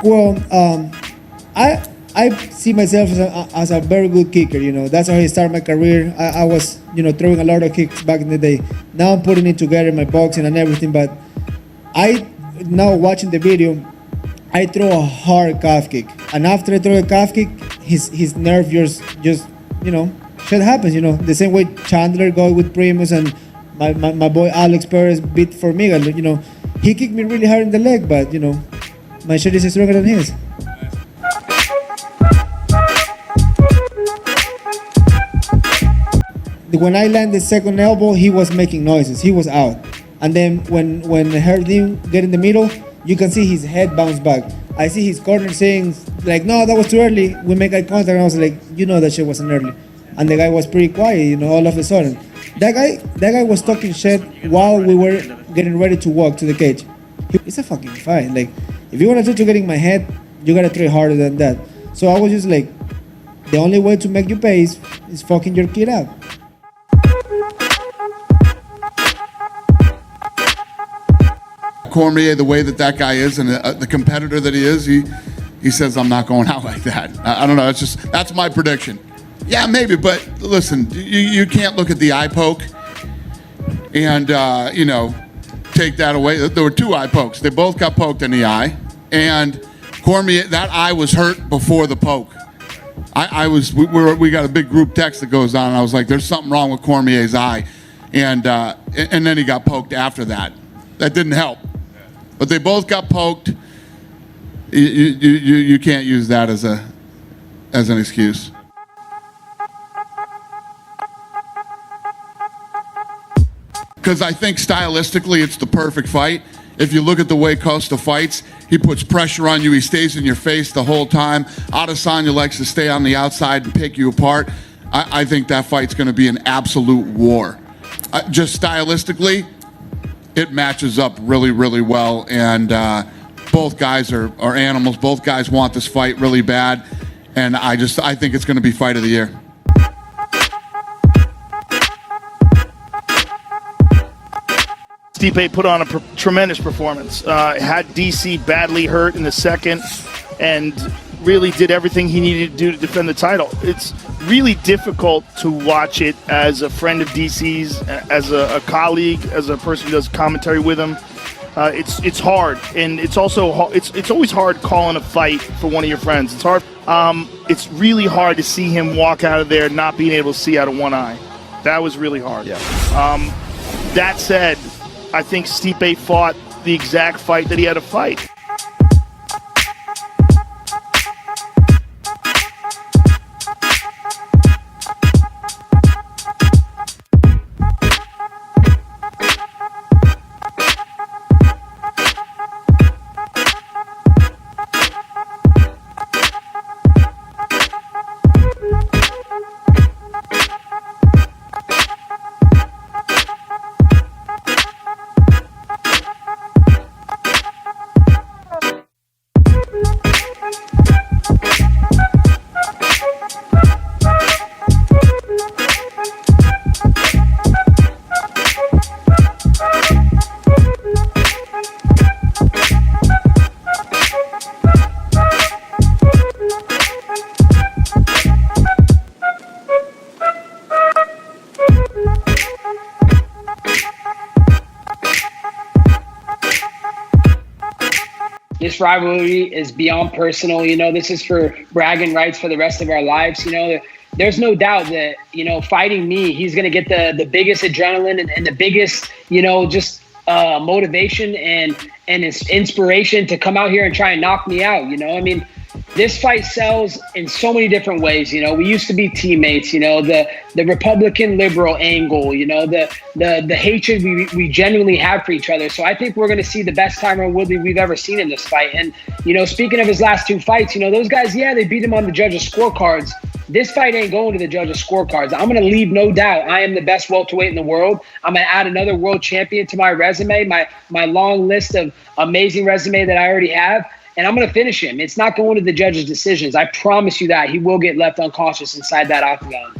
Well, I see myself as a very good kicker. That's how I started my career. I was throwing a lot of kicks back in the day. Now I'm putting it together in my boxing and everything. But now watching the video, I throw a hard calf kick, and after I throw a calf kick, his nerve just shit happens. The same way Chandler go with Primus and my boy Alex Perez beat Formiga. He kicked me really hard in the leg, but my shit is stronger than his. When I landed the second elbow, he was making noises. He was out. And then when I heard him get in the middle, you can see his head bounce back. I see his corner saying, like, no, that was too early. We make eye contact, and I was like, that shit wasn't early. And the guy was pretty quiet, all of a sudden. That guy was talking shit while we were getting ready to walk to the cage. It's a fucking fight. Like, if you want to try to get in my head, you gotta try harder than that. So I was just like, the only way to make you pay is fucking your kid up. Cormier, the way that guy is, and the competitor that he is, he says, I'm not going out like that. I don't know. That's my prediction. Yeah, maybe, but listen, you can't look at the eye poke and take that away. There were two eye pokes. They both got poked in the eye, and Cormier, that eye was hurt before the poke. We got a big group text that goes on, and I was like, there's something wrong with Cormier's eye, and then he got poked after that. That didn't help. But they both got poked. You can't use that as an excuse. Because I think stylistically it's the perfect fight. If you look at the way Costa fights, he puts pressure on you. He stays in your face the whole time. Adesanya likes to stay on the outside and pick you apart. I think that fight's going to be an absolute war. Just stylistically, it matches up really, really well, and both guys are animals. Both guys want this fight really bad, and I think it's going to be fight of the year. Stipe put on a tremendous performance. Had DC badly hurt in the second, and really did everything he needed to do to defend the title. It's really difficult to watch it as a friend of DC's, as a colleague, as a person who does commentary with him. It's hard, and it's also it's always hard calling a fight for one of your friends. It's hard. It's really hard to see him walk out of there not being able to see out of one eye. That was really hard. Yeah. That said, I think Stipe fought the exact fight that he had to fight. This rivalry is beyond personal. This is for bragging rights for the rest of our lives. There's no doubt that, fighting me, he's going to get the biggest adrenaline and the biggest, motivation and his inspiration to come out here and try and knock me out. This fight sells in so many different ways. We used to be teammates, the Republican liberal angle, the hatred we genuinely have for each other. So I think we're going to see the best Tyron Woodley we've ever seen in this fight. And, speaking of his last two fights, those guys, they beat him on the judges' scorecards. This fight ain't going to the judges' scorecards. I'm going to leave no doubt I am the best welterweight in the world. I'm going to add another world champion to my resume, my long list of amazing resume that I already have. And I'm going to finish him. It's not going to the judges' decisions. I promise you that. He will get left unconscious inside that octagon.